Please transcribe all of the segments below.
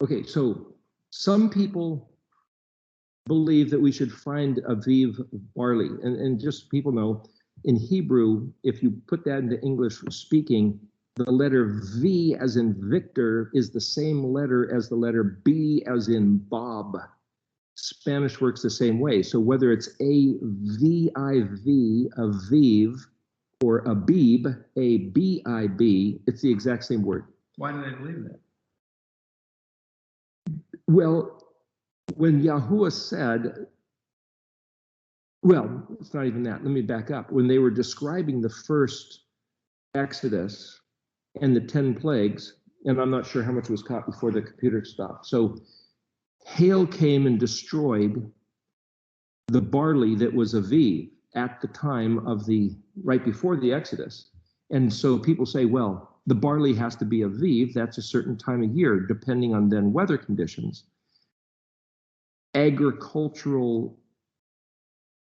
Okay, so some people believe that we should find Aviv barley. And just people know, in Hebrew, if you put that into English speaking, the letter V as in Victor is the same letter as the letter B as in Bob. Spanish works the same way. So whether it's A-V-I-V, Aviv, or Abib, A-B-I-B, it's the exact same word. Why do they believe that? Well, when Yahuwah said, well, it's not even that. Let me back up. When they were describing the first Exodus and the 10 plagues, and I'm not sure how much was caught before the computer stopped. So hail came and destroyed the barley that was Aviv at the time of right before the Exodus. And so people say, well, the barley has to be Aviv. That's a certain time of year, depending on then weather conditions. Agricultural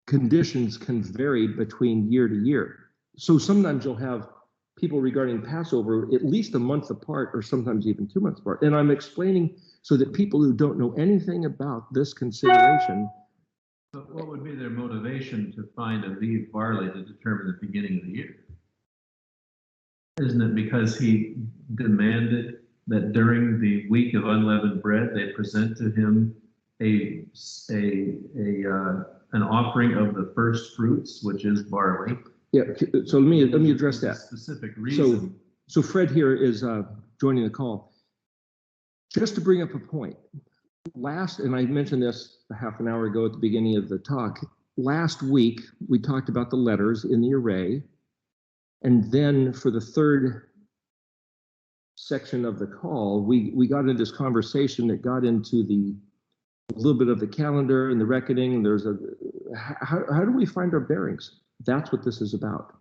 conditions can vary between year to year. So sometimes you'll have people regarding Passover at least a month apart, or sometimes even 2 months apart. And I'm explaining so that people who don't know anything about this consideration. But what would be their motivation to find Aviv barley to determine the beginning of the year? Isn't it because he demanded that during the week of unleavened bread they present to him an offering of the first fruits, which is barley? Yeah, so let me address that. Specific reason. So Fred here is joining the call. Just to bring up a point, and I mentioned this a half an hour ago at the beginning of the talk, last week we talked about the letters in the array, and then for the third section of the call, we got into this conversation that got into a little bit of the calendar and the reckoning, and there's how do we find our bearings? That's what this is about.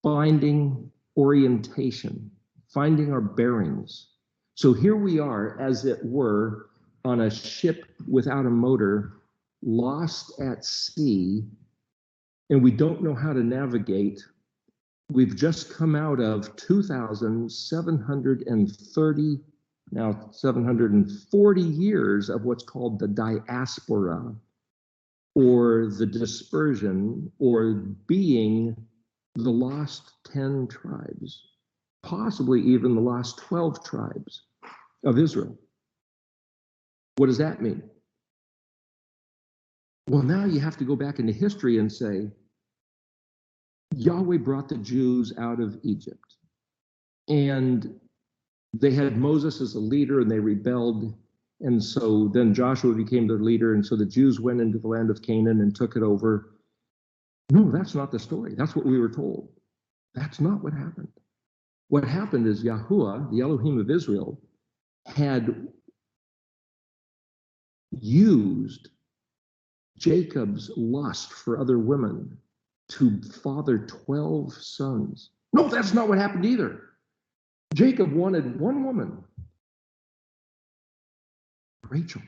Finding orientation, finding our bearings. So here we are, as it were, on a ship without a motor, lost at sea, and we don't know how to navigate. We've just come out of 2,730, now 740 years of what's called the diaspora, or the dispersion, or being the lost 10 tribes, possibly even the lost 12 tribes of Israel. What does that mean? Well, now you have to go back into history and say, Yahweh brought the Jews out of Egypt, and they had Moses as a leader, and they rebelled. And so then Joshua became their leader, and so the Jews went into the land of Canaan and took it over. No, that's not the story. That's what we were told. That's not what happened. What happened is Yahuwah, the Elohim of Israel, had used Jacob's lust for other women to father 12 sons. No, that's not what happened either. Jacob wanted one woman, Rachel.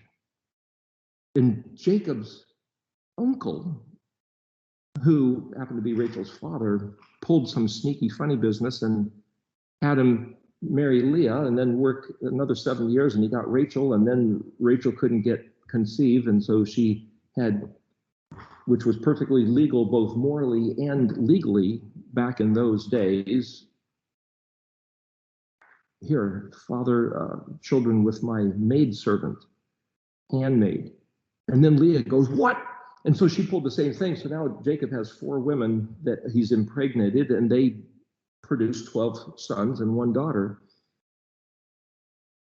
And Jacob's uncle, who happened to be Rachel's father, pulled some sneaky funny business and had him marry Leah and then work another 7 years, and he got Rachel, and then Rachel couldn't get conceived, and so she had, which was perfectly legal both morally and legally back in those days, here, father children with my maidservant, handmaid. And then Leah goes, what? And so she pulled the same thing. So now Jacob has 4 women that he's impregnated, and they produce 12 sons and 1 daughter.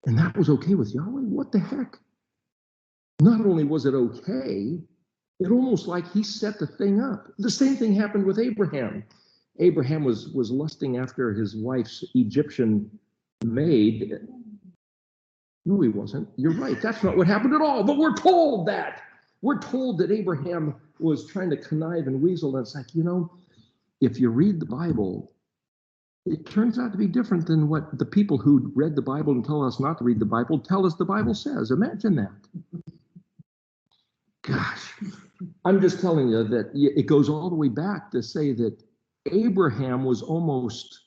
And that was okay with Yahweh? What the heck? Not only was it okay, it almost like he set the thing up. The same thing happened with Abraham. Abraham was lusting after his wife's Egyptian maid. No, he wasn't. You're right. That's not what happened at all. But we're told that. We're told that Abraham was trying to connive and weasel. And it's like, if you read the Bible, it turns out to be different than what the people who read the Bible and tell us not to read the Bible tell us the Bible says. Imagine that. Gosh, I'm just telling you that it goes all the way back to say that Abraham was almost,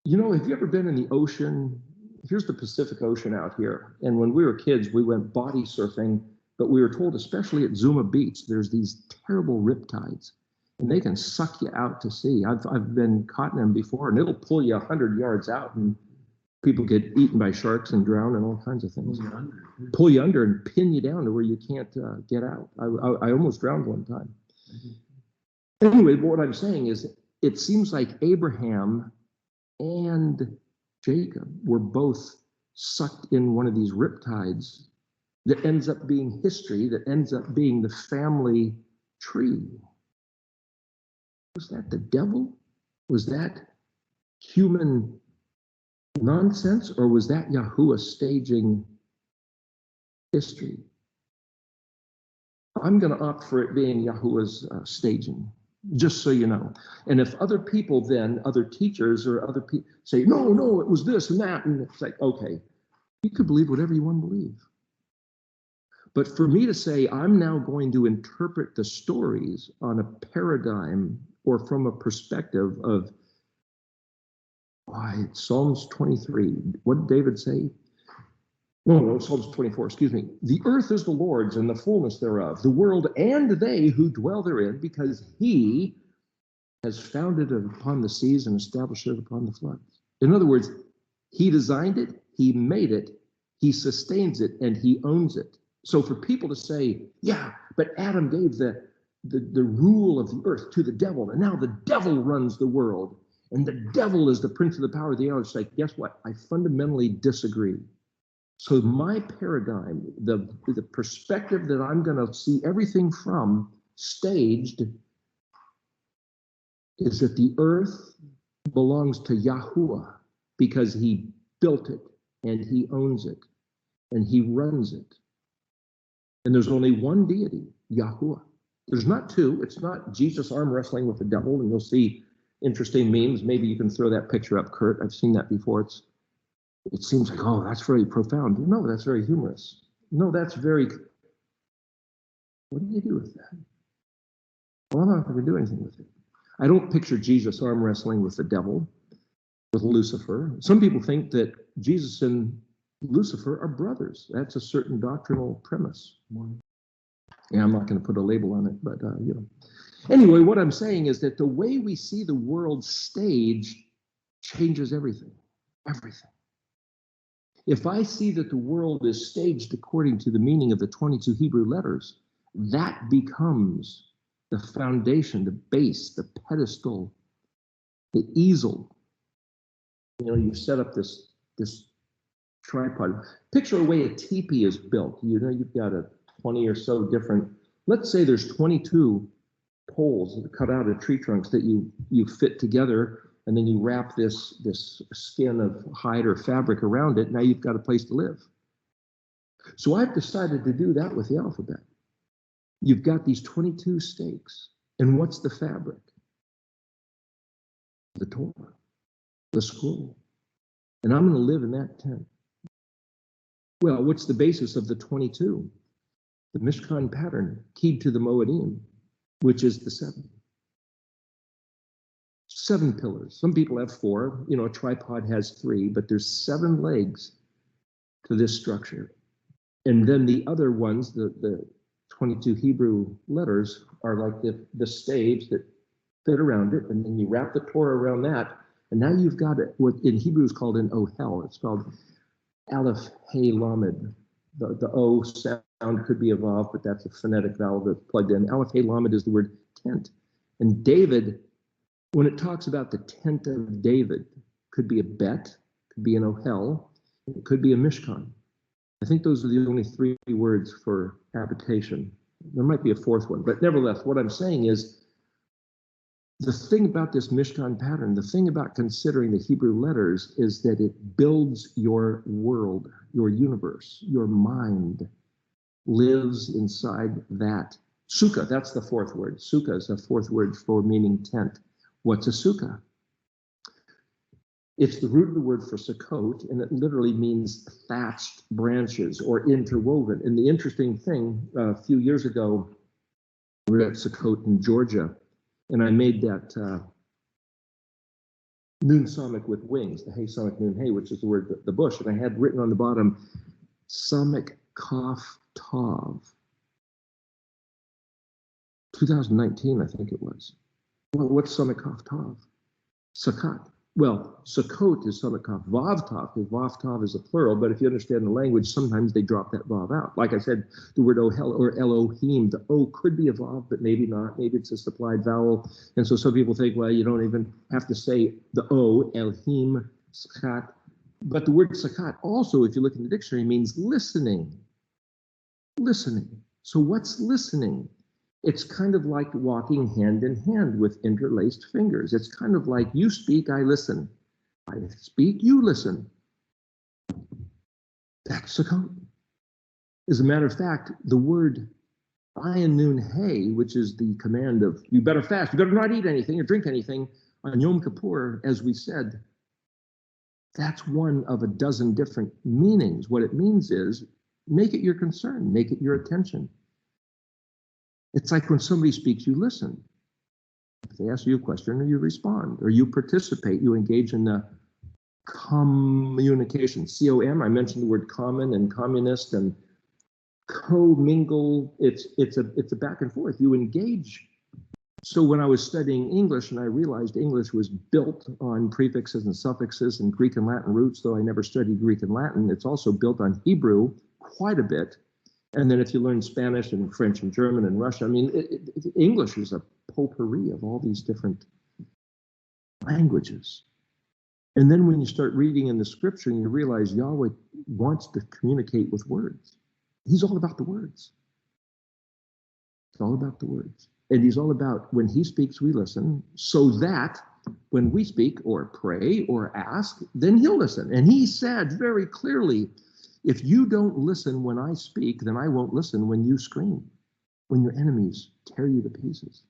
have you ever been in the ocean here's the Pacific Ocean out here. And when we were kids, we went body surfing, but we were told, especially at Zuma Beach, there's these terrible riptides, and they can suck you out to sea. I've been caught in them before, and it'll pull you 100 yards out, and people get eaten by sharks and drown and all kinds of things. Pull you under and pin you down to where you can't get out. I almost drowned one time. Anyway, what I'm saying is, it seems like Abraham and Jacob were both sucked in one of these riptides that ends up being history, that ends up being the family tree. Was that the devil? Was that human nonsense, or was that Yahuwah staging history? I'm going to opt for it being Yahuwah's staging, just so you know. And if other people then, other teachers or other people say, no, it was this and that, and it's like, okay, you could believe whatever you want to believe. But for me to say, I'm now going to interpret the stories on a paradigm or from a perspective of, why, Psalms 23, what did David say? No, Psalms 24, excuse me. The earth is the Lord's and the fullness thereof, the world and they who dwell therein, because he has founded it upon the seas and established it upon the floods. In other words, he designed it, he made it, he sustains it, and he owns it. So for people to say, yeah, but Adam gave the rule of the earth to the devil, and now the devil runs the world, and the devil is the prince of the power of the air, it's like, guess what? I fundamentally disagree. So my paradigm, the perspective that I'm going to see everything from staged, is that the earth belongs to Yahuwah because he built it and he owns it and he runs it. And there's only one deity, Yahuwah. There's not two. It's not Jesus arm wrestling with the devil, and you'll see interesting memes. Maybe you can throw that picture up, Kurt. I've seen that before. It seems like, oh, that's very profound. No, that's very humorous. No, that's very, what do you do with that? Well, I'm not going to do anything with it. I don't picture Jesus arm wrestling with the devil, with Lucifer. Some people think that Jesus and Lucifer are brothers. That's a certain doctrinal premise. Yeah, I'm not going to put a label on it, but you know. Anyway, what I'm saying is that the way we see the world staged changes everything. Everything. If I see that the world is staged according to the meaning of the 22 Hebrew letters, that becomes the foundation, the base, the pedestal, the easel. You know, you set up this tripod. Picture a way a teepee is built. You know, you've got 20 or so different, let's say there's 22 poles cut out of tree trunks that you fit together, and then you wrap this skin of hide or fabric around it. Now you've got a place to live. So I've decided to do that with the alphabet. You've got these 22 stakes, and what's the fabric? The Torah, the scroll. And I'm going to live in that tent. Well, what's the basis of the 22? The Mishkan pattern, keyed to the Moedim, which is the 7. 7 pillars. Some people have 4. You know, a tripod has 3, but there's 7 legs to this structure. And then the other ones, the 22 Hebrew letters, are like the staves that fit around it, and then you wrap the Torah around that, and now you've got it, what in Hebrew is called an ohel. It's called Aleph Hey Lamed. The O sound could be evolved, but that's a phonetic vowel that's plugged in. Aleph Hey Lamed is the word tent. And David, when it talks about the tent of David, could be a bet, could be an ohel, it could be a mishkan. I think those are the only 3 words for habitation. There might be a 4th one, but nevertheless, what I'm saying is, the thing about this Mishkan pattern, the thing about considering the Hebrew letters, is that it builds your world, your universe, your mind lives inside that. Sukkah, that's the 4th word. Sukkah is a 4th word for meaning tent. What's a sukkah? It's the root of the word for Sukkot, and it literally means thatched branches or interwoven. And the interesting thing, a few years ago, we were at Sukkot in Georgia, and I made that Nun Samek with wings, the Hey Samek Nun Hey, which is the word the bush. And I had written on the bottom, Samek Kaf Tav. 2019, I think it was. Well, what's Samek Kaf Tav? Sakat. Well, Sukkot is Samakaf. Vav Tav, because Vav Tav is a plural, but if you understand the language, sometimes they drop that Vav out. Like I said, the word Ohel or Elohim, the O could be a Vav, but maybe not. Maybe it's a supplied vowel. And so some people think, well, you don't even have to say the O, Elohim, Sakat. But the word Sakat also, if you look in the dictionary, means listening. Listening. So what's listening? It's kind of like walking hand in hand with interlaced fingers. It's kind of like you speak, I listen. I speak, you listen. That's Sukkot. As a matter of fact, the word ayin nun hey, which is the command of you better fast, you better not eat anything or drink anything on Yom Kippur, as we said, that's one of a dozen different meanings. What it means is make it your concern, make it your attention. It's like when somebody speaks, you listen. If they ask you a question, or you respond, or you participate, you engage in the communication. C-O-M, I mentioned the word common and communist and co-mingle. It's a back and forth. You engage. So when I was studying English and I realized English was built on prefixes and suffixes and Greek and Latin roots, though I never studied Greek and Latin, it's also built on Hebrew quite a bit. And then if you learn Spanish and French and German and Russian, I mean, English is a potpourri of all these different languages. And then when you start reading in the scripture and you realize Yahweh wants to communicate with words. He's all about the words. It's all about the words. And he's all about when he speaks, we listen, so that when we speak or pray or ask, then he'll listen. And he said very clearly, if you don't listen when I speak, then I won't listen when you scream, when your enemies tear you to pieces.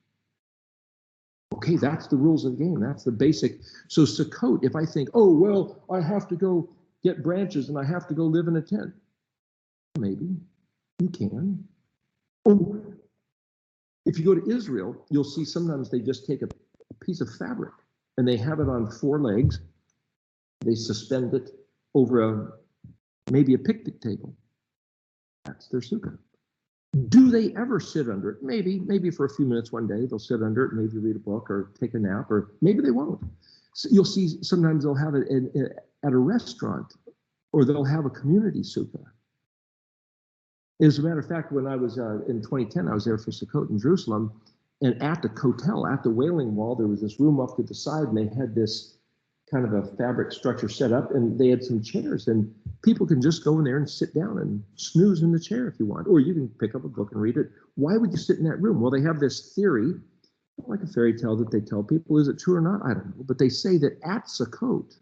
Okay, that's the rules of the game. That's the basic. So Sukkot, if I think, oh, well, I have to go get branches and I have to go live in a tent. Maybe you can. Oh, if you go to Israel, you'll see sometimes they just take a piece of fabric and they have it on 4 legs. They suspend it over maybe a picnic table. That's their sukkah. Do they ever sit under it? Maybe for a few minutes one day, they'll sit under it, maybe read a book or take a nap, or maybe they won't. So you'll see sometimes they'll have it at a restaurant, or they'll have a community sukkah. As a matter of fact, when I was in 2010, I was there for Sukkot in Jerusalem, and at the Kotel, at the Wailing Wall, there was this room up to the side, and they had this kind of a fabric structure set up, and they had some chairs, and people can just go in there and sit down and snooze in the chair if you want, or you can pick up a book and read it. Why would you sit in that room? Well, they have this theory, like a fairy tale that they tell people. Is it true or not? I don't know. But they say that at Sukkot,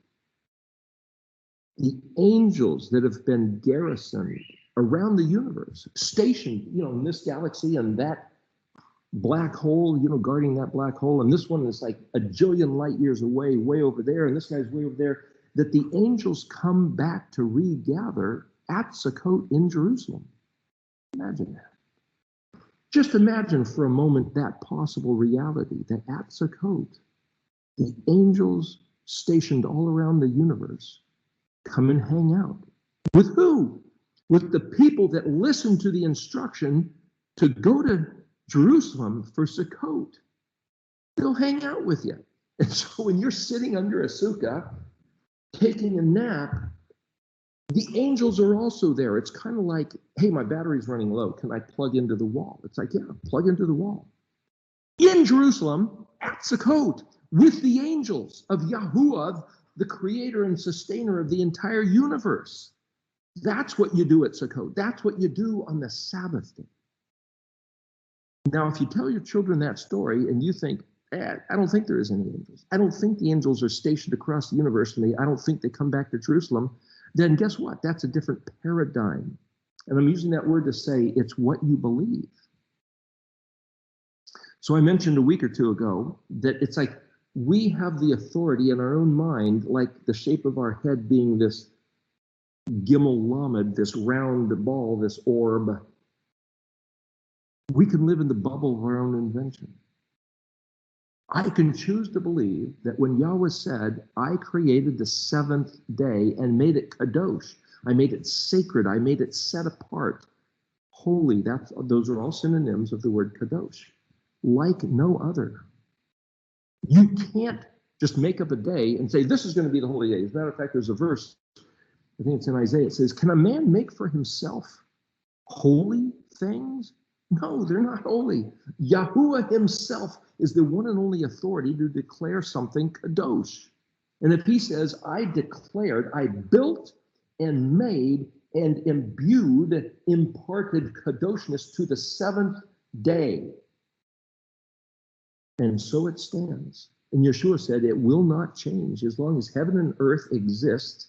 the angels that have been garrisoned around the universe, stationed, in this galaxy and that black hole, guarding that black hole, and this one is like a jillion light years away, way over there, and this guy's way over there, that the angels come back to regather at Sukkot in Jerusalem. Imagine that. Just imagine for a moment that possible reality, that at Sukkot, the angels stationed all around the universe come and hang out. With who? With the people that listen to the instruction to go to Jerusalem for Sukkot. They'll hang out with you. And so when you're sitting under a sukkah, taking a nap, the angels are also there. It's kind of like, hey, my battery's running low. Can I plug into the wall? It's like, yeah, plug into the wall. In Jerusalem, at Sukkot, with the angels of Yahuwah, the creator and sustainer of the entire universe. That's what you do at Sukkot. That's what you do on the Sabbath day. Now, if you tell your children that story and you think, I don't think there is any angels. I don't think the angels are stationed across the universe, and I don't think they come back to Jerusalem, then guess what? That's a different paradigm. And I'm using that word to say it's what you believe. So I mentioned a week or two ago that it's like we have the authority in our own mind, like the shape of our head being this Gimel Lamed, this round ball, this orb. We can live in the bubble of our own invention. I can choose to believe that when Yahweh said, I created the seventh day and made it kadosh, I made it sacred, I made it set apart, holy, those are all synonyms of the word kadosh, like no other. You can't just make up a day and say, this is going to be the holy day. As a matter of fact, there's a verse, I think it's in Isaiah, it says, can a man make for himself holy things? No, they're not holy. Yahuwah himself is the one and only authority to declare something kadosh. And if he says, I declared, I built and made and imparted kadoshness to the seventh day, and so it stands. And Yeshua said, it will not change as long as heaven and earth exist.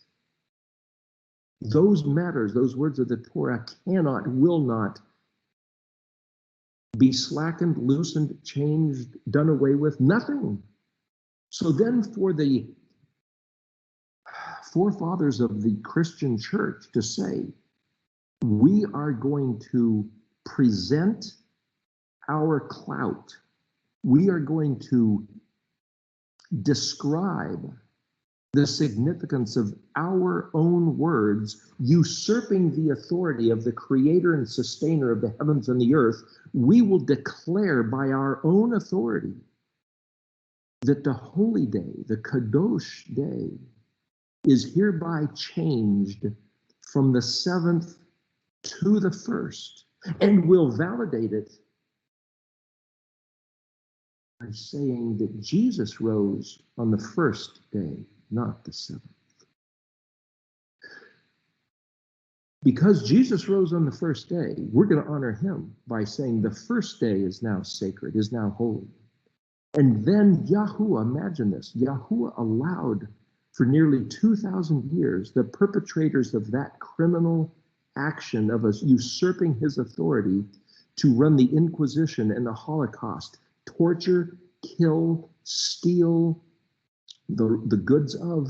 Those matters, those words of the Torah cannot, will not be slackened, loosened, changed, done away with, nothing. So then for the forefathers of the Christian church to say, we are going to present our clout, we are going to describe the significance of our own words, usurping the authority of the creator and sustainer of the heavens and the earth, we will declare by our own authority that the holy day, the Kadosh day, is hereby changed from the seventh to the first, and will validate it by saying that Jesus rose on the first day, not the seventh. Because Jesus rose on the first day, we're going to honor him by saying the first day is now sacred, is now holy. And then Yahuwah, imagine this, Yahuwah allowed for nearly 2,000 years the perpetrators of that criminal action of us usurping his authority to run the Inquisition and the Holocaust, torture, kill, steal the goods of,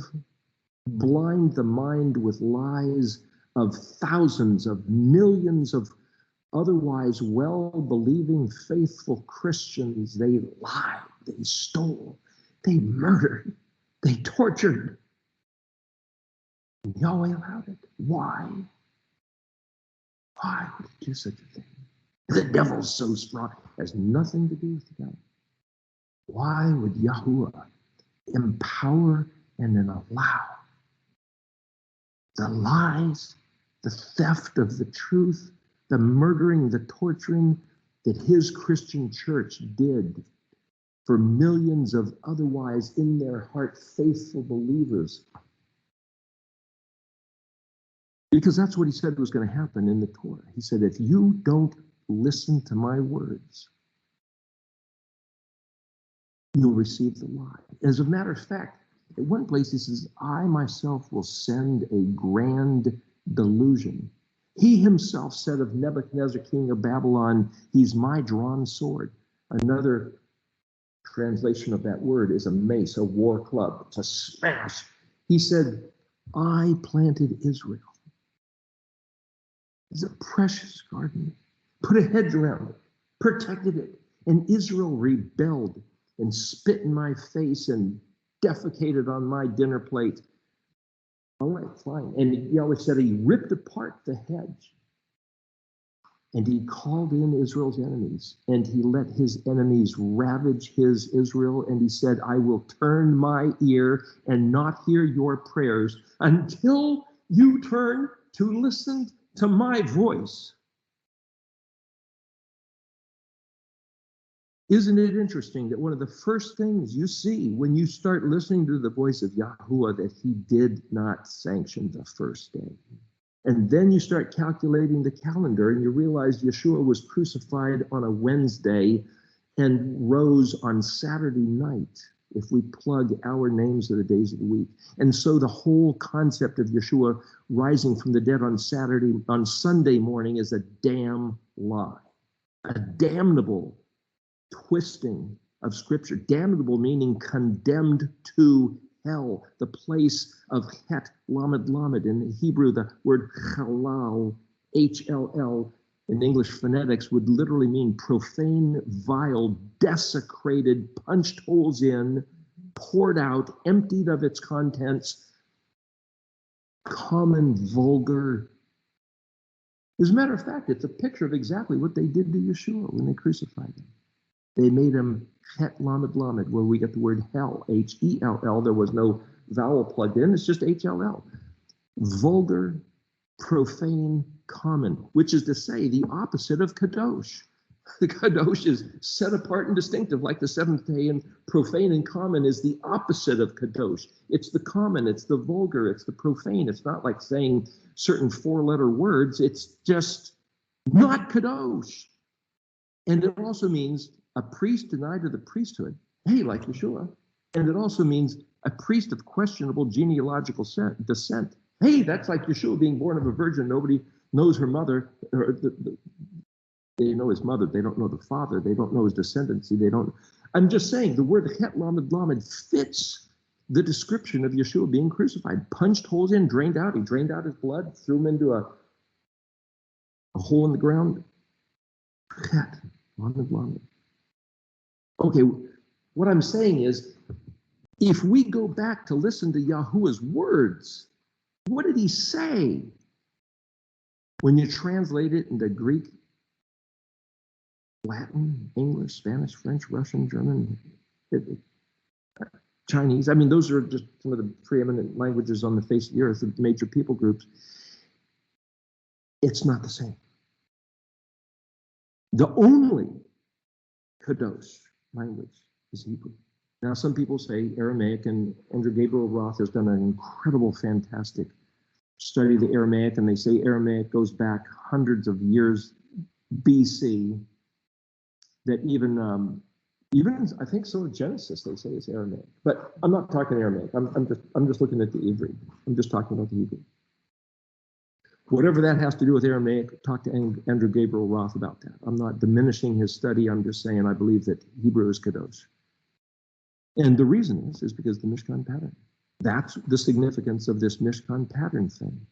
blind the mind with lies of thousands of millions of otherwise well-believing, faithful Christians. They lied, they stole, they murdered, they tortured. And Yahweh allowed it. Why? Why would he do such a thing? The devil's so strong. It has nothing to do with the devil. Why would Yahuwah empower and then allow the lies, the theft of the truth, the murdering, the torturing that his Christian church did for millions of otherwise in their heart faithful believers? Because that's what he said was going to happen in the Torah. He said, if you don't listen to my words, you'll receive the lie. As a matter of fact, at one place he says, I myself will send a grand delusion. He himself said of Nebuchadnezzar, king of Babylon, he's my drawn sword. Another translation of that word is a mace, a war club, to smash. He said, I planted Israel. It's a precious garden, put a hedge around it, protected it, and Israel rebelled and spit in my face and defecated on my dinner plate. All right, fine. And Yahweh said he ripped apart the hedge, and he called in Israel's enemies, and he let his enemies ravage his Israel, and he said, I will turn my ear and not hear your prayers until you turn to listen to my voice. Isn't it interesting that one of the first things you see when you start listening to the voice of Yahuwah, that he did not sanction the first day? And then you start calculating the calendar and you realize Yeshua was crucified on a Wednesday and rose on Saturday night, if we plug our names of the days of the week. And so the whole concept of Yeshua rising from the dead on Sunday morning is a damn lie, a damnable twisting of scripture. Damnable meaning condemned to hell, the place of het lamed lamed. In Hebrew, the word halal, HLL, in English phonetics would literally mean profane, vile, desecrated, punched holes in, poured out, emptied of its contents, common, vulgar. As a matter of fact, it's a picture of exactly what they did to Yeshua when they crucified him. They made him Het Lamed Lamed, where we get the word hell, H-E-L-L. There was no vowel plugged in, it's just H-L-L. Vulgar, profane, common, which is to say the opposite of kadosh. The kadosh is set apart and distinctive like the seventh day, and profane and common is the opposite of kadosh. It's the common, it's the vulgar, it's the profane. It's not like saying certain four-letter words. It's just not kadosh. And it also means a priest denied of the priesthood, hey, like Yeshua. And it also means a priest of questionable genealogical descent. Hey, that's like Yeshua being born of a virgin. Nobody knows her mother. They know his mother. They don't know the father. They don't know his descendancy. They don't. I'm just saying the word Het Lamed Lamed fits the description of Yeshua being crucified. Punched holes in, drained out. He drained out his blood, threw him into a hole in the ground. Het Lamed Lamed. Okay, what I'm saying is, if we go back to listen to Yahuwah's words, what did he say? When you translate it into Greek, Latin, English, Spanish, French, Russian, German, Chinese, I mean, those are just some of the preeminent languages on the face of the earth, the major people groups. It's not the same. The only Kadosh language is Hebrew. Now, some people say Aramaic, and Andrew Gabriel Roth has done an incredible, fantastic study of the Aramaic, and they say Aramaic goes back hundreds of years BC. That even I think so Genesis they say is Aramaic, but I'm not talking Aramaic. I'm just looking at the Hebrew. I'm just talking about the Hebrew. Whatever that has to do with Aramaic, talk to Andrew Gabriel Roth about that. I'm not diminishing his study. I'm just saying I believe that Hebrew is Kadosh. And the reason is because the Mishkan pattern. That's the significance of this Mishkan pattern thing.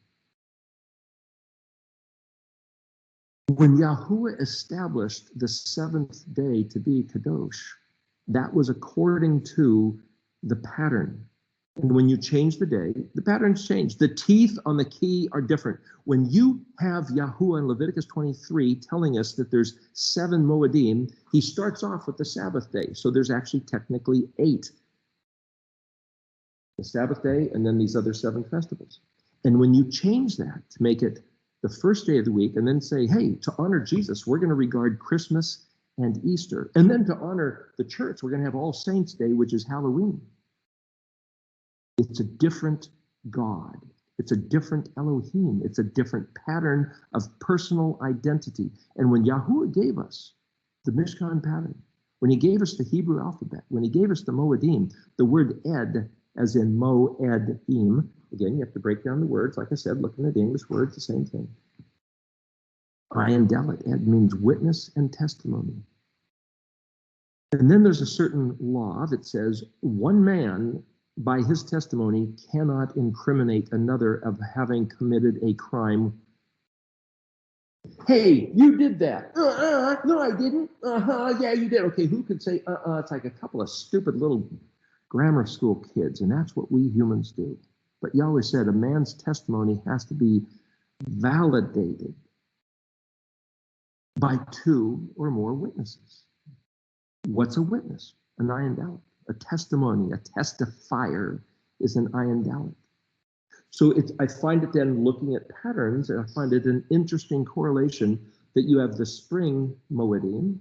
When Yahuwah established the seventh day to be Kadosh, that was according to the pattern. And when you change the day, the patterns change. The teeth on the key are different. When you have Yahuwah in Leviticus 23 telling us that there's 7 Moedim, he starts off with the Sabbath day. So there's actually technically 8. The Sabbath day and then these other 7 festivals. And when you change that to make it the first day of the week and then say, hey, to honor Jesus, we're going to regard Christmas and Easter. And then to honor the church, we're going to have All Saints Day, which is Halloween. It's a different God. It's a different Elohim. It's a different pattern of personal identity. And when Yahuwah gave us the Mishkan pattern, when he gave us the Hebrew alphabet, when he gave us the Moedim, the word ed, as in Moedim, again, you have to break down the words. Like I said, looking at the English words, the same thing. Ayin Dalet, ed means witness and testimony. And then there's a certain law that says one man by his testimony cannot incriminate another of having committed a crime. Hey, you did that. No, I didn't. Yeah, you did. Okay, who could say It's like a couple of stupid little grammar school kids, and that's what we humans do. But Yahweh said a man's testimony has to be validated by 2 or more witnesses. What's a witness? An ayin dalet. A testimony, a testifier is an ayin dalet. So I find it then looking at patterns, and I find it an interesting correlation that you have the spring Moedim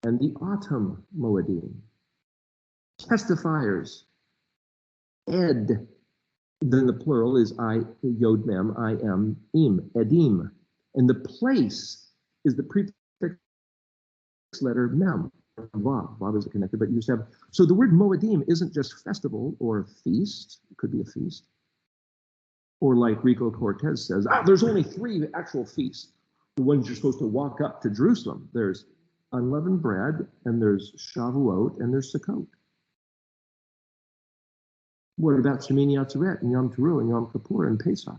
and the autumn Moedim. Testifiers, ed, then the plural is I, yod mem, I am, im, edim. And the place is the prefix letter mem. Vav. Vav is connected, but you just have. So the word Moedim isn't just festival or feast. It could be a feast. Or like Rico Cortez says, there's only 3 actual feasts. The ones you're supposed to walk up to Jerusalem. There's unleavened bread, and there's Shavuot, and there's Sukkot. What about Shemini Atzeret and Yom Teruah and Yom Kippur and Pesach?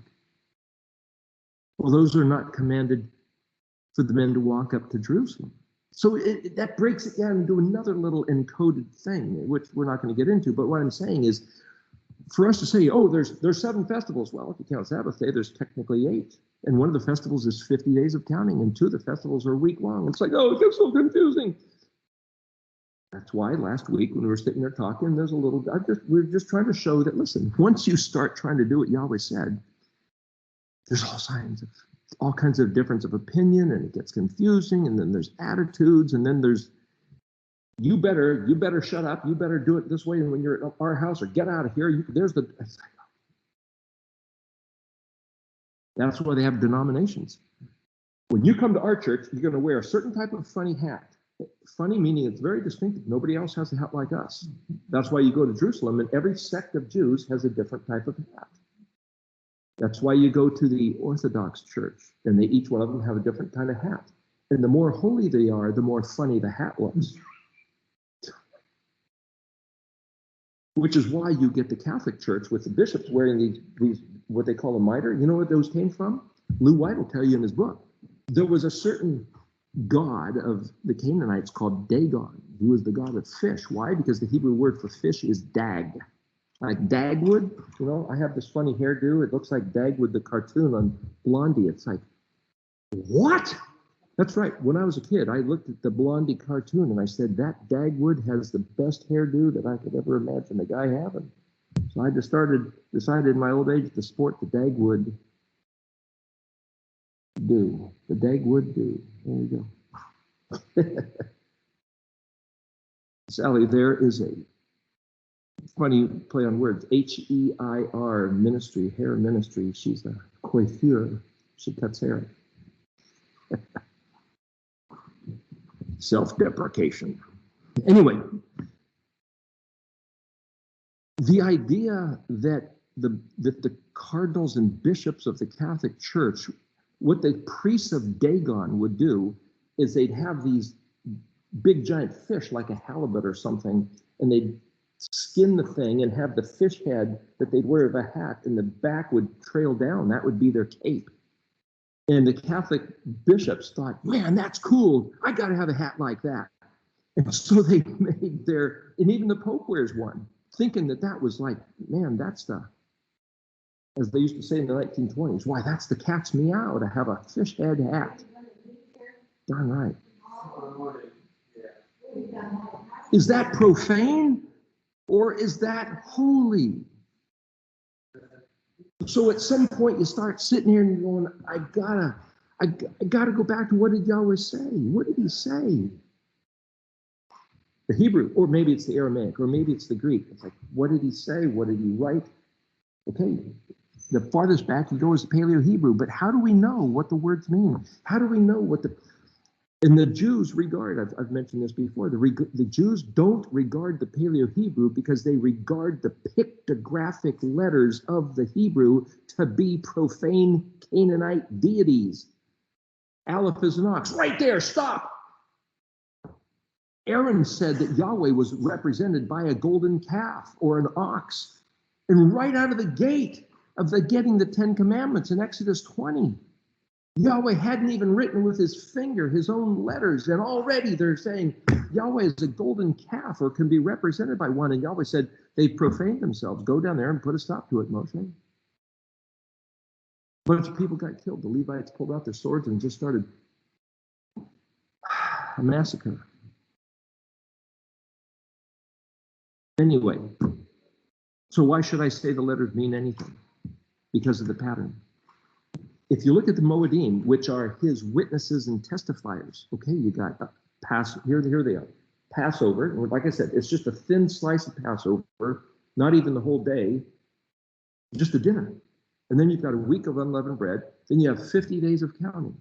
Well, those are not commanded for the men to walk up to Jerusalem. So that breaks it down into another little encoded thing, which we're not going to get into. But what I'm saying is, for us to say, oh, there's 7 festivals. Well, if you count Sabbath day, there's technically 8. And one of the festivals is 50 days of counting, and 2 of the festivals are a week long. It's like, oh, it gets so confusing. That's why last week when we were sitting there talking, there's a little, we're just trying to show that, listen, once you start trying to do what Yahweh said, there's all kinds of difference of opinion, and it gets confusing, and then there's attitudes, and then there's, you better shut up, you better do it this way, and when you're at our house, or get out of here, that's why they have denominations. When you come to our church, you're going to wear a certain type of funny hat. Funny meaning it's very distinctive. Nobody else has a hat like us. That's why you go to Jerusalem, and every sect of Jews has a different type of hat. That's why you go to the Orthodox Church, and each one of them have a different kind of hat. And the more holy they are, the more funny the hat looks. Which is why you get the Catholic Church with the bishops wearing these what they call a mitre. You know what those came from? Lou White will tell you in his book. There was a certain god of the Canaanites called Dagon. He was the god of fish. Why? Because the Hebrew word for fish is dag. Like Dagwood, you know, I have this funny hairdo. It looks like Dagwood, the cartoon on Blondie. It's like, what? That's right. When I was a kid, I looked at the Blondie cartoon and I said, that Dagwood has the best hairdo that I could ever imagine a guy having. So I decided in my old age to sport the Dagwood do. The Dagwood do. There you go. Sally, there is a funny play on words. H-E-I-R ministry, hair ministry. She's a coiffure. She cuts hair. Self-deprecation. Anyway, the idea that the cardinals and bishops of the Catholic Church, what the priests of Dagon would do is they'd have these big giant fish like a halibut or something, and they'd skin the thing and have the fish head that they'd wear as a hat, and the back would trail down. That would be their cape. And the Catholic bishops thought, man, that's cool. I got to have a hat like that. And so they made and even the Pope wears one, thinking that was like, man, that's as they used to say in the 1920s, why, that's the cat's meow to have a fish head hat. Darn right. Is that profane or is that holy? So at some point you start sitting here and going, I gotta go back to what did Yahweh say? What did he say? The Hebrew, or maybe it's the Aramaic, or maybe it's the Greek. It's like, what did he say? What did he write? Okay, the farthest back you go is the Paleo-Hebrew, but how do we know what the words mean? How do we know what and the Jews regard, I've mentioned this before, the Jews don't regard the Paleo-Hebrew because they regard the pictographic letters of the Hebrew to be profane Canaanite deities. Aleph is an ox. Right there, stop. Aaron said that Yahweh was represented by a golden calf or an ox. And right out of the gate of getting the 10 Commandments in Exodus 20, Yahweh hadn't even written with his finger his own letters, and already they're saying Yahweh is a golden calf or can be represented by one. And Yahweh said, they profaned themselves. Go down there and put a stop to it, Moshe. A bunch of people got killed. The Levites pulled out their swords and just started a massacre. Anyway, so why should I say the letters mean anything? Because of the pattern. If you look at the Moedim, which are his witnesses and testifiers, okay, you got here they are. Passover, and like I said, it's just a thin slice of Passover, not even the whole day, just a dinner. And then you've got a week of unleavened bread, then you have 50 days of counting.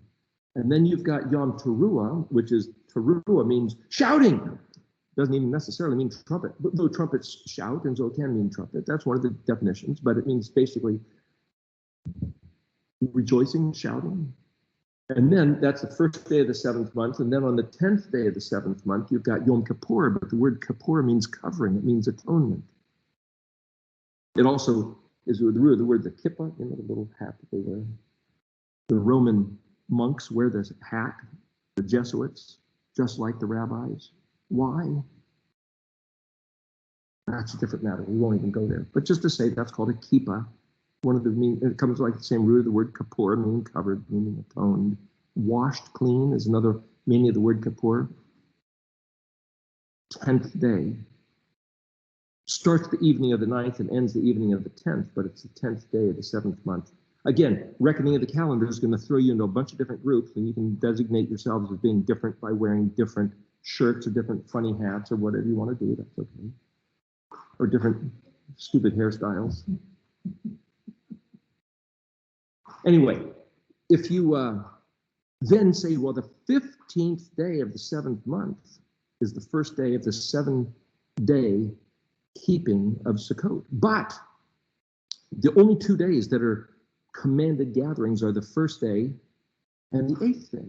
And then you've got Yom Teruah, which is, Teruah means shouting. Doesn't even necessarily mean trumpet, but though trumpets shout, and so it can mean trumpet. That's one of the definitions, but it means basically rejoicing, shouting. And then that's the first day of the 7th month. And then on the 10th day of the 7th month, you've got Yom Kippur, but the word Kippur means covering. It means atonement. It also is the root of the word the kippah, you know, the little hat that they wear. The Roman monks wear the hat, the Jesuits, just like the rabbis? Why? That's a different matter. We won't even go there. But just to say, that's called a kippah. One of the it comes like the same root of the word kippur, meaning covered, meaning atoned. Washed clean is another meaning of the word kippur. 10th day. Starts the evening of the 9th and ends the evening of the 10th, but it's the 10th day of the 7th month. Again, reckoning of the calendar is going to throw you into a bunch of different groups, and you can designate yourselves as being different by wearing different shirts or different funny hats or whatever you want to do. That's okay. Or different stupid hairstyles. Anyway, if you then say, well, the 15th day of the 7th month is the first day of the 7-day keeping of Sukkot. But the only 2 days that are commanded gatherings are the first day and the 8th day.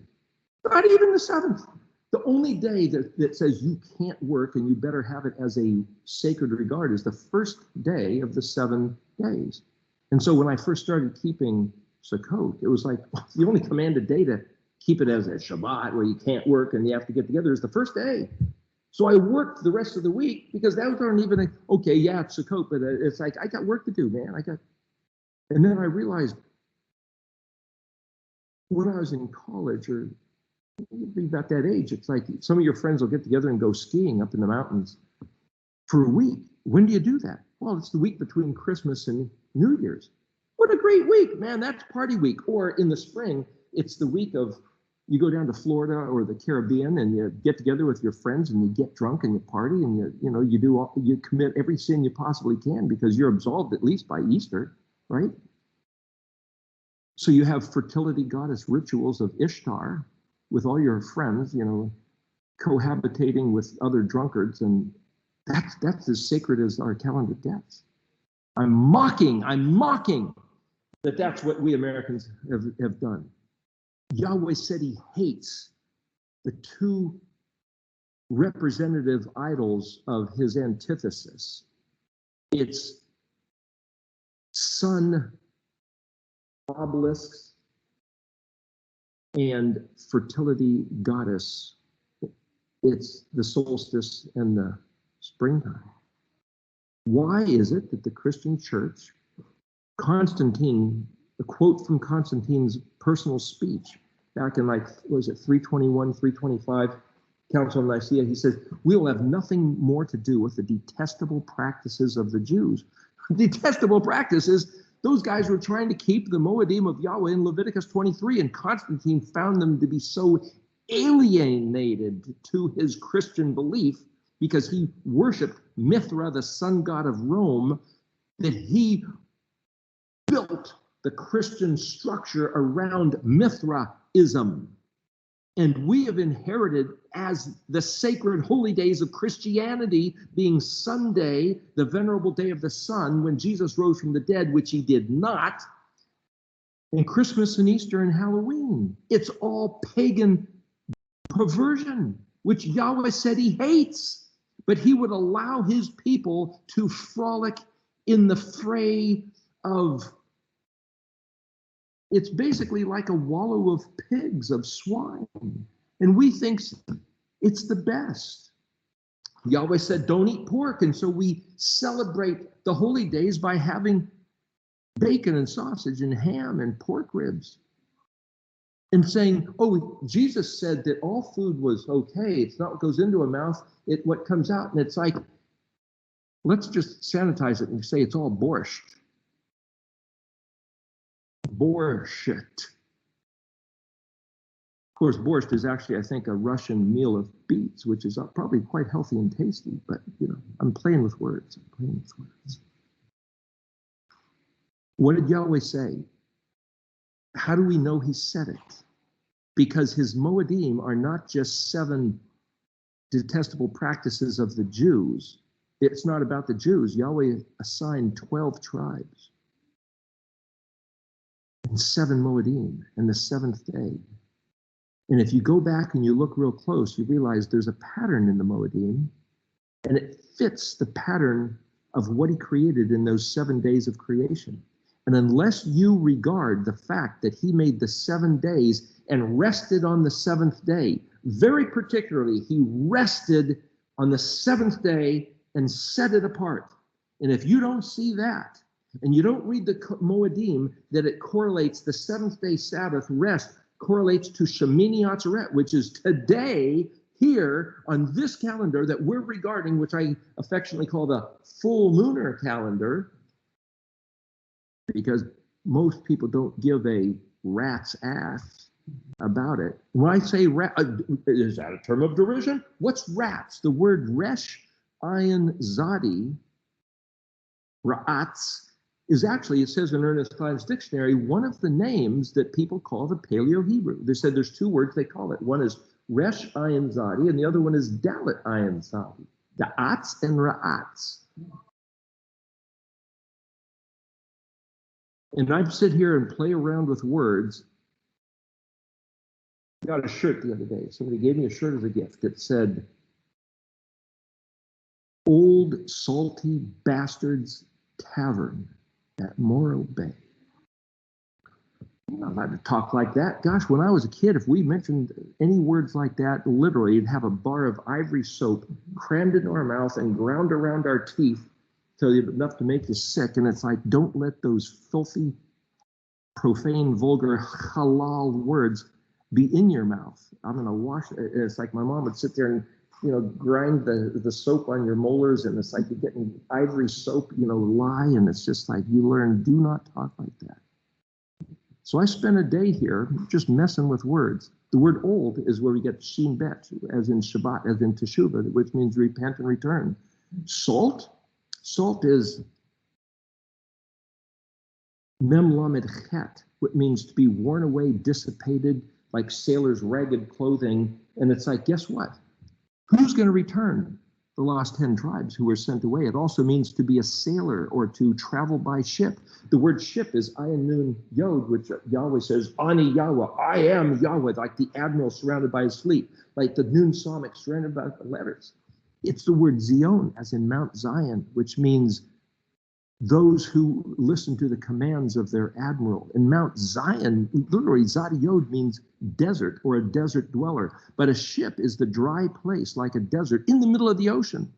Not even the 7th. The only day that says you can't work and you better have it as a sacred regard is the first day of the 7 days. And so when I first started keeping Sukkot, it was like the only commanded day to keep it as a Shabbat where you can't work and you have to get together is the first day. So I worked the rest of the week because that wasn't even okay, yeah, it's Sukkot, but it's like, I got work to do, man. And then I realized when I was in college or about that age, it's like some of your friends will get together and go skiing up in the mountains for a week. When do you do that? Well, it's the week between Christmas and New Year's. What a great week, man. That's party week. Or in the spring, it's the week of you go down to Florida or the Caribbean and you get together with your friends and you get drunk and you party and you commit every sin you possibly can because you're absolved at least by Easter, right? So you have fertility goddess rituals of Ishtar with all your friends, cohabitating with other drunkards, and that's as sacred as our calendar gets. I'm mocking that that's what we Americans have done. Yahweh said he hates the 2 representative idols of his antithesis. It's sun obelisks and fertility goddess. It's the solstice and the springtime. Why is it that the Christian church, Constantine, a quote from Constantine's personal speech back in 321, 325, Council of Nicaea, he says, we will have nothing more to do with the detestable practices of the Jews. Detestable practices. Those guys were trying to keep the Moedim of Yahweh in Leviticus 23, and Constantine found them to be so alienated to his Christian belief because he worshipped Mithra, the sun god of Rome, that he built the Christian structure around Mithraism. And we have inherited as the sacred holy days of Christianity being Sunday, the venerable day of the sun, when Jesus rose from the dead, which he did not, and Christmas and Easter and Halloween. It's all pagan perversion, which Yahweh said he hates, but he would allow his people to frolic in the fray of. It's basically like a wallow of pigs, of swine. And we think it's the best. Yahweh said, don't eat pork. And so we celebrate the holy days by having bacon and sausage and ham and pork ribs. And saying, oh, Jesus said that all food was okay. It's not what goes into a mouth, it's what comes out. And it's like, let's just sanitize it and say it's all borscht. Borscht. Of course, borscht is actually, I think, a Russian meal of beets, which is probably quite healthy and tasty, but, I'm playing with words. What did Yahweh say? How do we know he said it? Because his Moedim are not just 7 detestable practices of the Jews. It's not about the Jews. Yahweh assigned 12 tribes. And 7 Moedim, and the 7th day. And if you go back and you look real close, you realize there's a pattern in the Moedim, and it fits the pattern of what he created in those 7 days of creation. And unless you regard the fact that he made the 7 days and rested on the seventh day. Very particularly, he rested on the seventh day and set it apart. And if you don't see that, and you don't read the Moedim, that it correlates, the seventh day Sabbath rest correlates to Shemini Atzeret, which is today, here on this calendar that we're regarding, which I affectionately call the full lunar calendar, because most people don't give a rat's ass about it. When I say rat, is that a term of derision? What's rats? The word resh ayin zadi, ra'atz, is actually, it says in Ernest Klein's dictionary, one of the names that people call the Paleo-Hebrew. They said there's two words they call it. One is resh ayin zadi, and the other one is dalet ayin zadi. Da'atz and ra'atz. And I'd sit here and play around with words. I got a shirt the other day. Somebody gave me a shirt as a gift that said, Old Salty Bastards Tavern at Morro Bay. I'm not allowed to talk like that. Gosh, when I was a kid, if we mentioned any words like that, literally, you'd have a bar of ivory soap crammed into our mouth and ground around our teeth till enough to make you sick. And it's like, don't let those filthy, profane, vulgar, halal words be in your mouth. I'm going to wash it. It's like my mom would sit there and, grind the soap on your molars, and it's like you're getting ivory soap, lie, and it's just like you learn, do not talk like that. So I spent a day here just messing with words. The word old is where we get shin bet, as in Shabbat, as in Teshuvah, which means repent and return. Salt is mem lamed chet, which means to be worn away, dissipated, like sailors' ragged clothing. And it's like, guess what? Who's going to return? The lost 10 tribes who were sent away. It also means to be a sailor or to travel by ship. The word ship is ayin nun yod, which Yahweh says, Ani Yahweh, I am Yahweh, like the admiral surrounded by his fleet, like the nun psalmic surrounded by the letters. It's the word Zion, as in Mount Zion, which means those who listen to the commands of their admiral. And Mount Zion, literally, Zadi Yod means desert or a desert dweller. But a ship is the dry place, like a desert, in the middle of the ocean.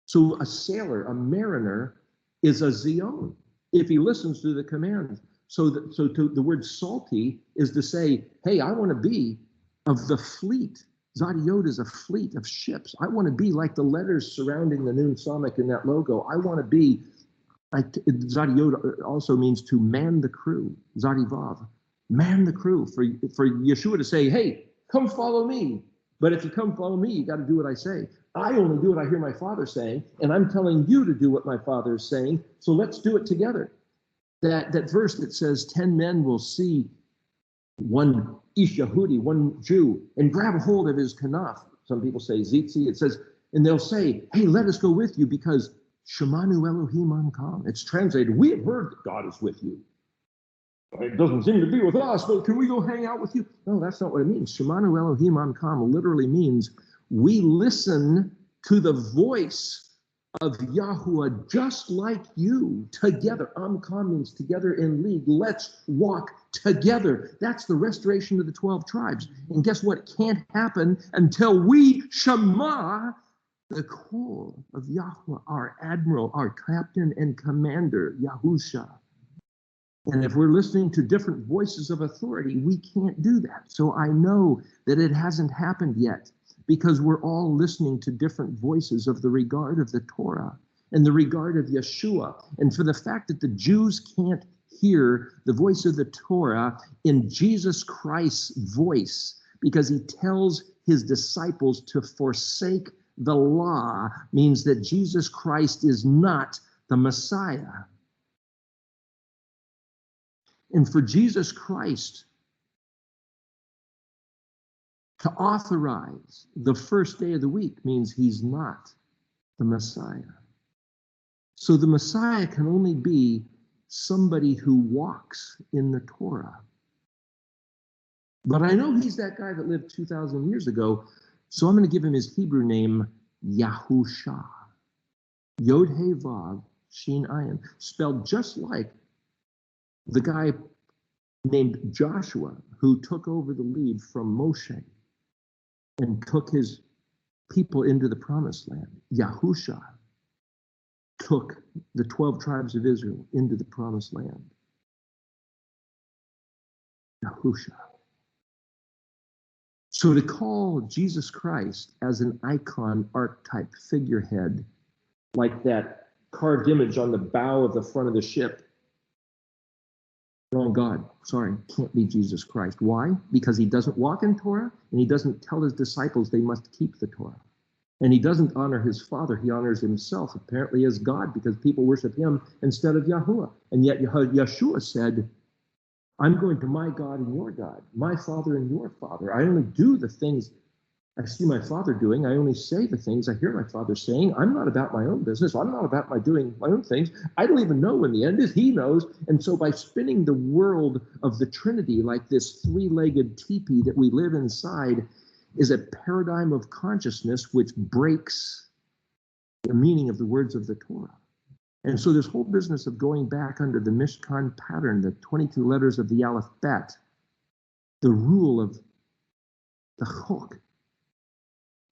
So a sailor, a mariner, is a Zion if he listens to the commands. So the word salty is to say, hey, I want to be of the fleet. Zadi Yod is a fleet of ships. I want to be like the letters surrounding the Nun Psalmic in that logo. I want to be like, Zadi Yod also means to man the crew. Zadi Vav, man the crew. For Yeshua to say, hey, come follow me. But if you come follow me, you got to do what I say. I only do what I hear my Father saying, and I'm telling you to do what my Father is saying, so let's do it together. That verse that says 10 men will see one Ish Yahudi, one Jew, and grab a hold of his kanaf. Some people say zitzi. It says, and they'll say, hey, let us go with you because Shemanu Elohim Ankam. It's translated, we have heard that God is with you. It doesn't seem to be with us, but can we go hang out with you? No, that's not what it means. Shemanu Elohim Ankam literally means we listen to the voice of Yahuwah just like you together. Ankam means together in league. Let's walk together. That's the restoration of the 12 tribes. And guess what? It can't happen until we Shema the call of Yahuwah, our admiral, our captain and commander, Yahusha. And if we're listening to different voices of authority, we can't do that. So I know that it hasn't happened yet because we're all listening to different voices of the regard of the Torah and the regard of Yeshua. And for the fact that the Jews can't hear the voice of the Torah in Jesus Christ's voice because he tells his disciples to forsake the law, means that Jesus Christ is not the Messiah. And for Jesus Christ to authorize the first day of the week means he's not the Messiah. So the Messiah can only be somebody who walks in the Torah. But I know he's that guy that lived 2,000 years ago, so I'm going to give him his Hebrew name, Yahusha. Yod He Vav Shin Ayin, spelled just like the guy named Joshua, who took over the lead from Moshe and took his people into the promised land. Yahusha took the 12 tribes of Israel into the promised land. Yahusha. So to call Jesus Christ as an icon, archetype, figurehead, like that carved image on the bow of the front of the ship, wrong God. Sorry, can't be Jesus Christ. Why? Because he doesn't walk in Torah, and he doesn't tell his disciples they must keep the Torah. And he doesn't honor his Father, he honors himself, apparently as God, because people worship him instead of Yahuwah. And yet Yeshua said, I'm going to my God and your God, my Father and your Father. I only do the things I see my Father doing. I only say the things I hear my Father saying. I'm not about my own business. I'm not about my doing my own things. I don't even know when the end is. He knows. And so by spinning the world of the Trinity like this three-legged teepee that we live inside is a paradigm of consciousness which breaks the meaning of the words of the Torah. And so this whole business of going back under the Mishkan pattern, the 22 letters of the alphabet, the rule of the chok,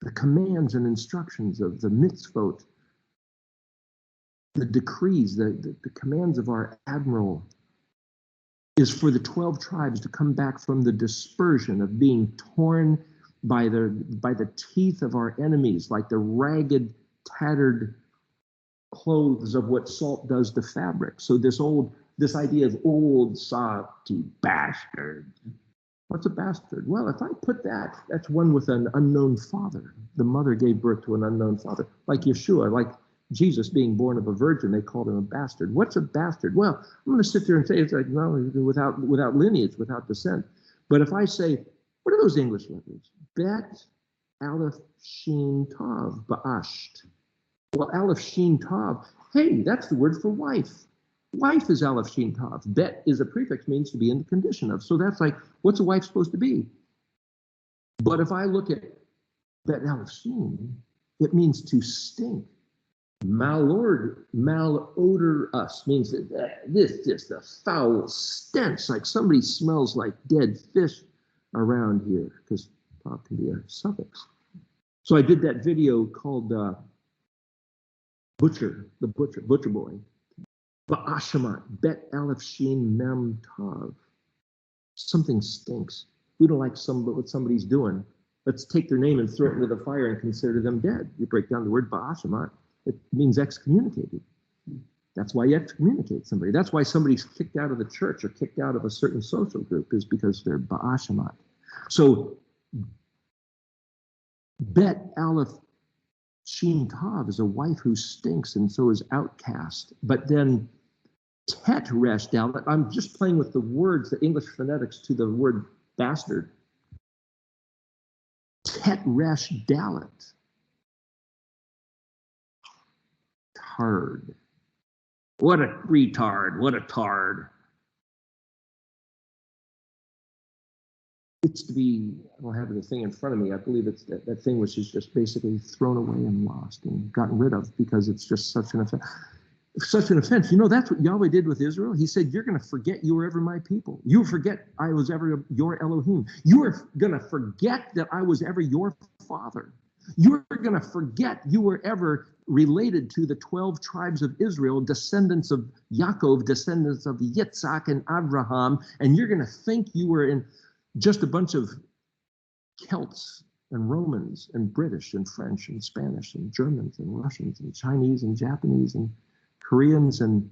the commands and instructions of the mitzvot, the decrees, the commands of our admiral, is for the 12 tribes to come back from the dispersion of being torn by the teeth of our enemies, like the ragged, tattered clothes of what salt does to fabric. So this idea of old salty bastard. What's a bastard? Well, if I put that's one with an unknown father. The mother gave birth to an unknown father, like Yeshua, like Jesus being born of a virgin, they called him a bastard. What's a bastard? Well, I'm going to sit there and say it's like, no, without lineage, without descent. But if I say, what are those English letters? Bet, Aleph, Shin, Tav, Ba'asht. Well, Aleph, Shin, Tav, hey, that's the word for wife. Wife is Aleph, Shin, Tav. Bet is a prefix, means to be in the condition of. So that's like, what's a wife supposed to be? But if I look at Bet, Aleph, Shin, it means to stink. Malodorous means that this just a foul stench, like somebody smells like dead fish around here, because Tav can be a suffix. So I did that video called Butcher Boy. Ba'ashamat, Bet Aleph Shin Mem Tav. Something stinks. We don't like what somebody's doing. Let's take their name and throw it into the fire and consider them dead. You break down the word Ba'ashamat. It means excommunicated. That's why you excommunicate somebody. That's why somebody's kicked out of the church or kicked out of a certain social group, is because they're Ba'ashamat. So Bet Aleph Shin Tav is a wife who stinks and so is outcast. But then Tet Resh Dalet, I'm just playing with the words, the English phonetics to the word bastard. Tet Resh Dalet. Tard. What a retard, what a tard. It's to be, I don't have the thing in front of me. I believe it's that thing which is just basically thrown away and lost and gotten rid of because it's just such an offense. Such an offense. You know, that's what Yahweh did with Israel. He said, you're going to forget you were ever my people. You forget I was ever your Elohim. You are going to forget that I was ever your father. You're going to forget you were ever related to the 12 tribes of Israel, descendants of Yaakov, descendants of Yitzhak and Abraham, and you're going to think you were in just a bunch of Celts and Romans and British and French and Spanish and Germans and Russians and Chinese and Japanese and Koreans and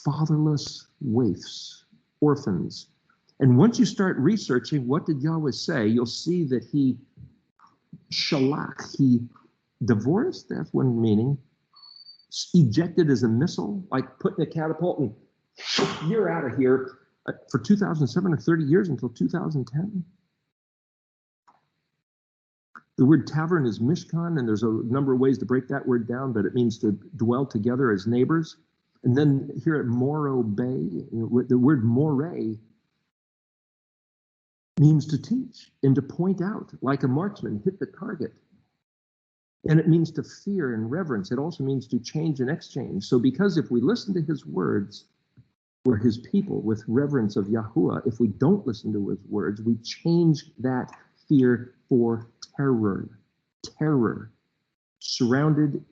fatherless waifs, orphans. And once you start researching what did Yahweh say, you'll see that he shalach, he divorced, that's one meaning, ejected as a missile, like putting a catapult and you're out of here for 2,730 years until 2010. The word tavern is Mishkan, and there's a number of ways to break that word down, but it means to dwell together as neighbors. And then here at Moro Bay, the word moray means to teach and to point out, like a marksman, hit the target. And it means to fear and reverence. It also means to change and exchange. So because if we listen to his words, We're his people with reverence of Yahuwah. If we don't listen to his words, we change that fear for terror. Terror. Surrounded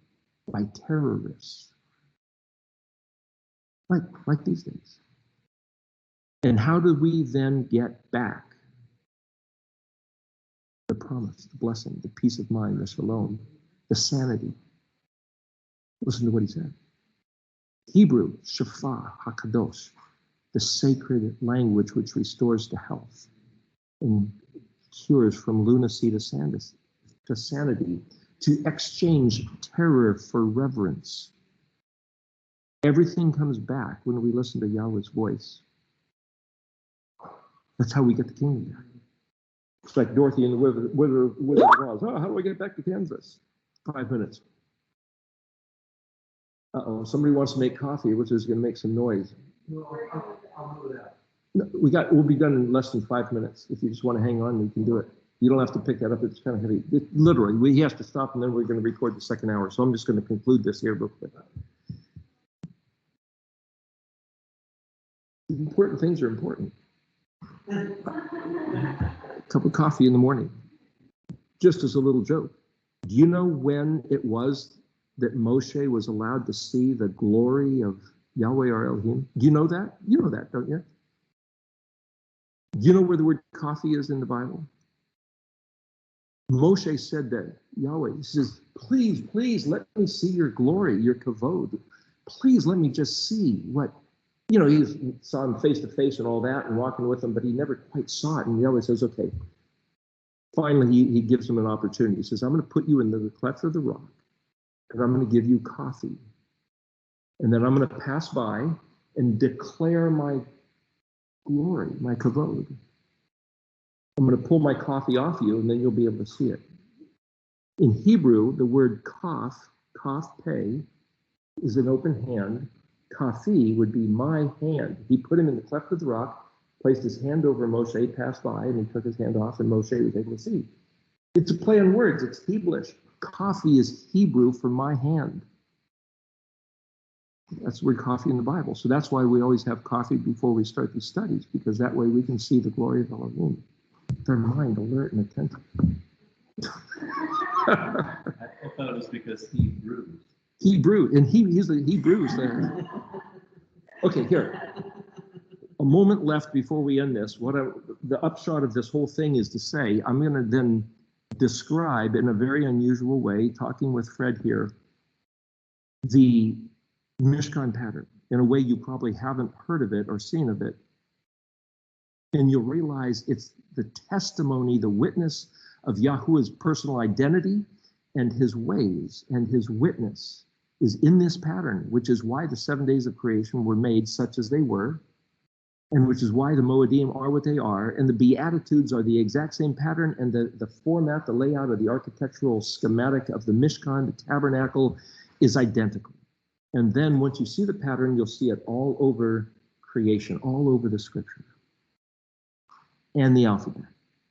by terrorists. Like these days. And how do we then get back the promise, the blessing, the peace of mind, the shalom, the sanity? Listen to what he said. Hebrew, Shafah, Hakadosh, the sacred language which restores to health and cures from lunacy to sanity, to exchange terror for reverence. Everything comes back when we listen to Yahweh's voice. That's how we get the kingdom back. It's like Dorothy and the Wizard of Oz. Oh, how do I get back to Kansas? 5 minutes. Uh-oh, somebody wants to make coffee, which is going to make some noise. I'll move that. No, we'll be done in less than 5 minutes. If you just want to hang on, you can do it. You don't have to pick that up. It's kind of heavy. Literally, he has to stop, and then we're going to record the second hour. So I'm just going to conclude this here real quick. Important things are important. A cup of coffee in the morning, just as a little joke. Do you know when it was that Moshe was allowed to see the glory of Yahweh our Elohim? Do you know that? You know that, don't you? Do you know where the word coffee is in the Bible? Moshe said that Yahweh, he says, please let me see your glory, your kavod. Please let me just see what, he saw him face to face and all that and walking with him, but he never quite saw it. And Yahweh says, okay. Finally, he gives him an opportunity. He says, I'm going to put you in the cleft of the rock, and I'm going to give you coffee. And then I'm going to pass by and declare my glory, my kavod. I'm going to pull my coffee off you, and then you'll be able to see it. In Hebrew, the word kaf pei, is an open hand. Kafi would be my hand. He put him in the cleft of the rock, placed his hand over Moshe, passed by, and he took his hand off, and Moshe was able to see. It's a play on words. It's Hebrewish. Coffee is Hebrew for my hand. That's the word coffee in the Bible. So that's why we always have coffee before we start these studies, because that way we can see the glory of Elohim. Their mind alert and attentive. I thought it was because he brews. He brewed, and he's the Hebrews there. Okay, here. A moment left before we end this. The upshot of this whole thing is to say, I'm going to then describe in a very unusual way, talking with Fred here, the Mishkan pattern in a way you probably haven't heard of it or seen of it. And you'll realize it's the testimony, the witness of Yahuwah's personal identity and his ways, and his witness is in this pattern, which is why the 7 days of creation were made such as they were, and which is why the Moedim are what they are, and the Beatitudes are the exact same pattern, and the format, the layout of the architectural schematic of the Mishkan, the tabernacle, is identical. And then once you see the pattern, you'll see it all over creation, all over the scripture. And the alphabet,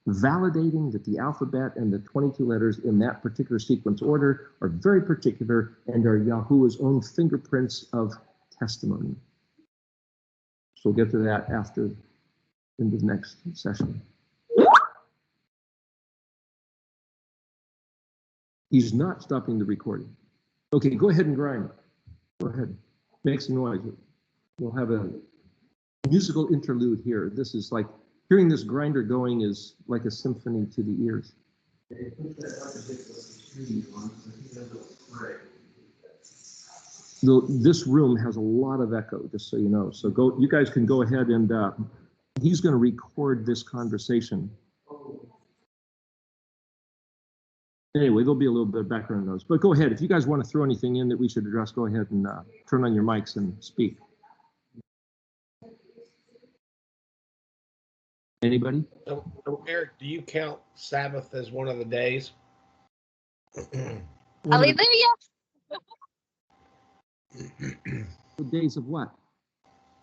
validating that the alphabet and the 22 letters in that particular sequence order are very particular and are Yahuwah's own fingerprints of testimony. So we'll get to that after in the next session. He's not stopping the recording. Okay, go ahead and grind. Go ahead, make some noise. We'll have a musical interlude here. This is like, hearing this grinder going is like a symphony to the ears. This room has a lot of echo, just so you know. So you guys can go ahead and he's going to record this conversation. Anyway, there'll be a little bit of background noise, but go ahead. If you guys want to throw anything in that we should address, go ahead and turn on your mics and speak. Anybody? Eric, do you count Sabbath as one of the days? Hallelujah. The days of what?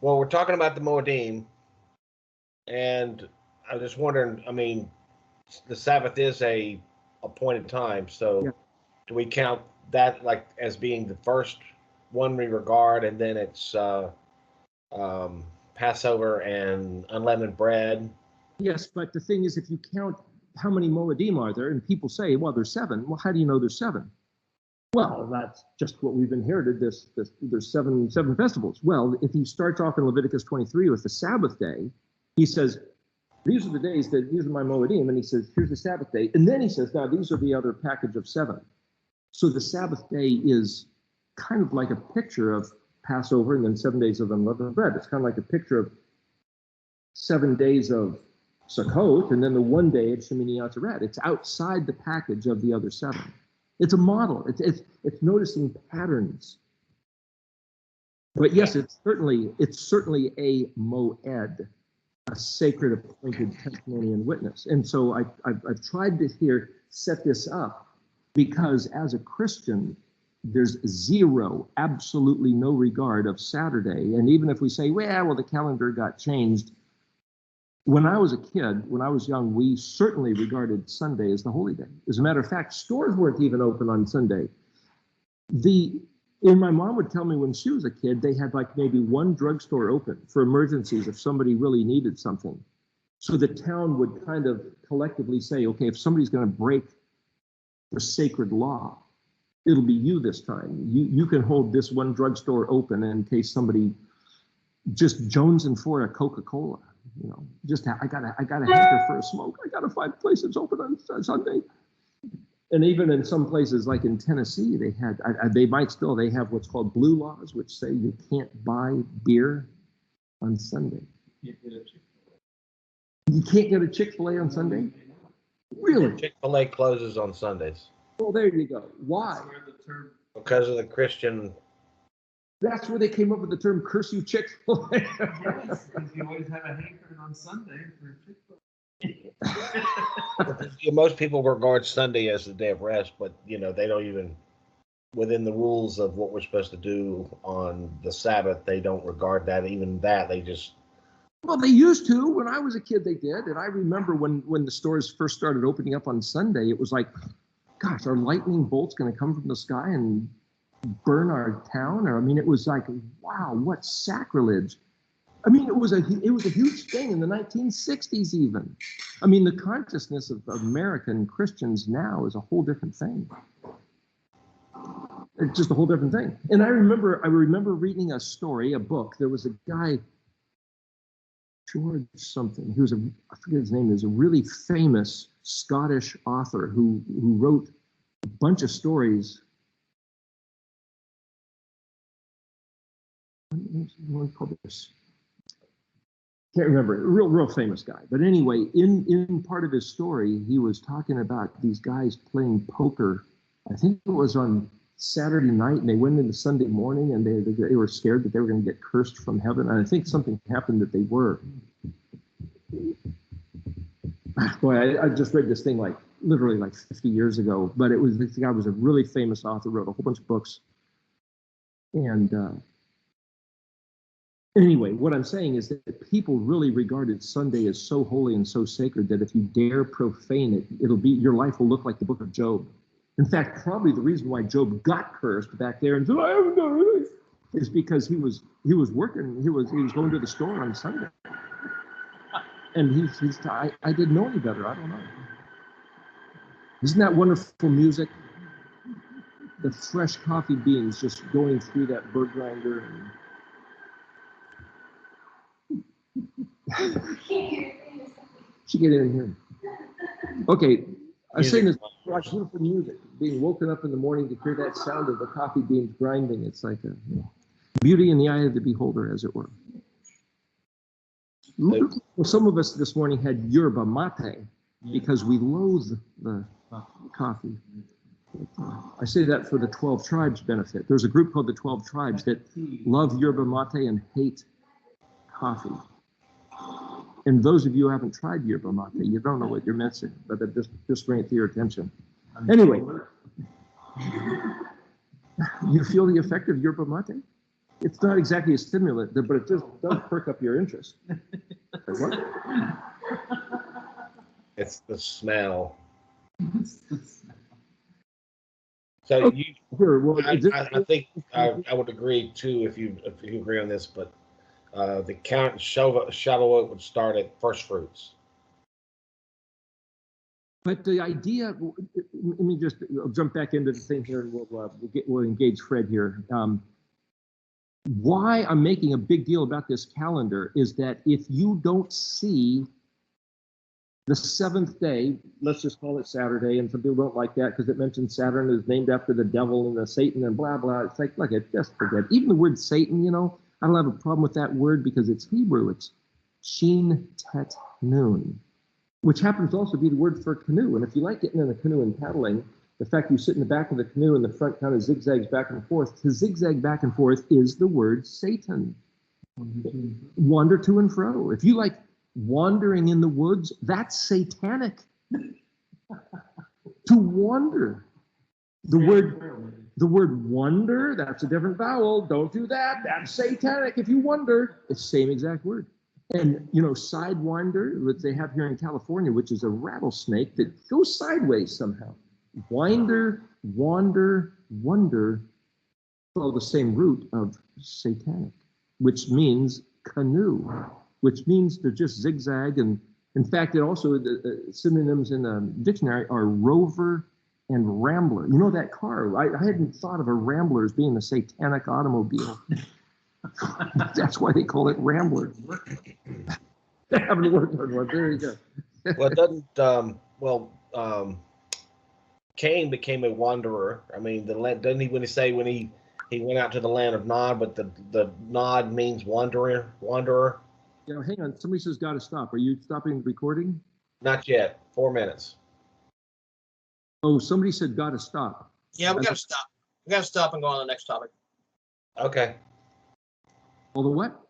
Well, we're talking about the Moedim, and I was just wondering, I mean, the Sabbath is a appointed time, so yeah. Do we count that like as being the first one we regard, and then it's Passover and unleavened bread. Yes, but the thing is, if you count how many Moedim are there, and people say, well, there's 7. Well, how do you know there's 7? Well, that's just what we've inherited. There's seven festivals. Well, if he starts off in Leviticus 23 with the Sabbath day, he says, these are the days these are my Moedim, and he says, here's the Sabbath day, and then he says, now these are the other package of 7. So the Sabbath day is kind of like a picture of Passover and then 7 days of unleavened bread. It's kind of like a picture of 7 days of Sukkot and then the 1 day of Shemini Atzeret. It's outside the package of the other 7. It's a model. It's noticing patterns. But yes, it's certainly a moed, a sacred appointed testimony and witness. And so I've tried to here set this up because as a Christian, there's absolutely no regard of Saturday. And even if we say, well, the calendar got changed. When I was a kid, when I was young, we certainly regarded Sunday as the holy day. As a matter of fact, stores weren't even open on Sunday. And my mom would tell me when she was a kid, they had like maybe one drugstore open for emergencies if somebody really needed something. So the town would kind of collectively say, okay, if somebody's going to break the sacred law, it'll be you this time. You can hold this one drugstore open in case somebody just jonesing for a Coca-Cola. Just I got a hanker for a smoke. I got to find places open on Sunday. And even in some places like in Tennessee, they have what's called blue laws, which say you can't buy beer on Sunday. You can't get a Chick-fil-A on Sunday? Really? Chick-fil-A closes on Sundays. Well, there you go. Why? Because of the Christian. That's where they came up with the term "curse you, Chick-fil-A." Yes, because you always have a hankering on Sunday for Chick-fil-A. Most people regard Sunday as the day of rest, but they don't even, within the rules of what we're supposed to do on the Sabbath, they don't regard that. Even that, they just. Well, they used to. When I was a kid, they did. And I remember when the stores first started opening up on Sunday, it was like, gosh, are lightning bolts going to come from the sky and burn our town? Or it was like, wow, what sacrilege. It was a huge thing in the 1960s even. The consciousness of American Christians now is a whole different thing. It's just a whole different thing. And I remember reading a book. There was a guy, George something, I forget his name, he was a really famous Scottish author who wrote a bunch of stories. What called this? Can't remember. A real famous guy. But anyway, in part of his story, he was talking about these guys playing poker. I think it was on Saturday night, and they went into Sunday morning, and they were scared that they were going to get cursed from heaven. And I think something happened that they were. Boy, I just read this thing literally 50 years ago. But this guy was a really famous author, wrote a whole bunch of books, and. Anyway, what I'm saying is that people really regarded Sunday as so holy and so sacred that if you dare profane it, your life will look like the book of Job. In fact, probably the reason why Job got cursed back there and said, I haven't done anything, is because he was working, he was going to the store on Sunday. And I didn't know any better. I don't know. Isn't that wonderful music? The fresh coffee beans just going through that bird grinder. She get in here. Okay, I'm saying this beautiful music, being woken up in the morning to hear that sound of the coffee beans grinding. It's like a beauty in the eye of the beholder, as it were. Well, some of us this morning had yerba mate because we loathe the coffee. I say that for the 12 tribes benefit. There's a group called the 12 tribes that love yerba mate and hate coffee. And those of you who haven't tried yerba mate, you don't know what you're missing, but it just bring it to your attention. Anyway, you feel the effect of yerba mate? It's not exactly a stimulant, but it just does perk up your interest. What? It's the smell. So I think I would agree too if you agree on this, but The count Shavuot would start at first fruits. But the idea, let me just I'll jump back into the thing here, and we'll engage Fred here. Why I'm making a big deal about this calendar is that if you don't see the seventh day, let's just call it Saturday, and some people don't like that because it mentions Saturn is named after the devil and the Satan and blah, blah. It's like, look, just forget. Even the word Satan, you know, I don't have a problem with that word because it's Hebrew. It's Shin Tet Nun, which happens to also be the word for canoe. And if you like getting in a canoe and paddling, the fact you sit in the back of the canoe and the front kind of zigzags back and forth, to zigzag back and forth is the word Satan. Wander to and fro. If you like wandering in the woods, that's satanic. To wander. The word wonder, that's a different vowel. Don't do that. That's satanic. If you wonder, it's the same exact word. And, you know, sidewinder, which they have here in California, which is a rattlesnake that goes sideways somehow. Winder, wander, wonder, follow the same root of satanic, which means canoe, which means to just zigzag. And in fact, it also, the synonyms in the dictionary are rover and rambler. You know, that car, I hadn't thought of a Rambler as being a satanic automobile. That's why they call it Rambler. They haven't worked on one. There you go. Well, it doesn't. Cain became a wanderer. I mean, doesn't he? When he say when he went out to the land of Nod, but the Nod means wanderer. Yeah, hang on. Somebody says got to stop. Are you stopping the recording? Not yet. 4 minutes. Oh, somebody said got to stop. Yeah, we got to stop. We got to stop and go on to the next topic. Okay. Well, the what?